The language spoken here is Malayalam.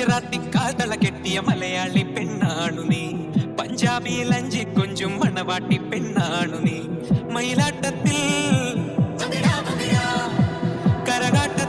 ഗുജറാത്തി കാതള കെട്ടിയ മലയാളി പെണ്ണാണു നീ. പഞ്ചാബിയിൽ അഞ്ചി കൊഞ്ചും മണവാട്ടി പെണ്ണാണു നീ. മയിലാട്ടത്തിൽ കരകാട്ട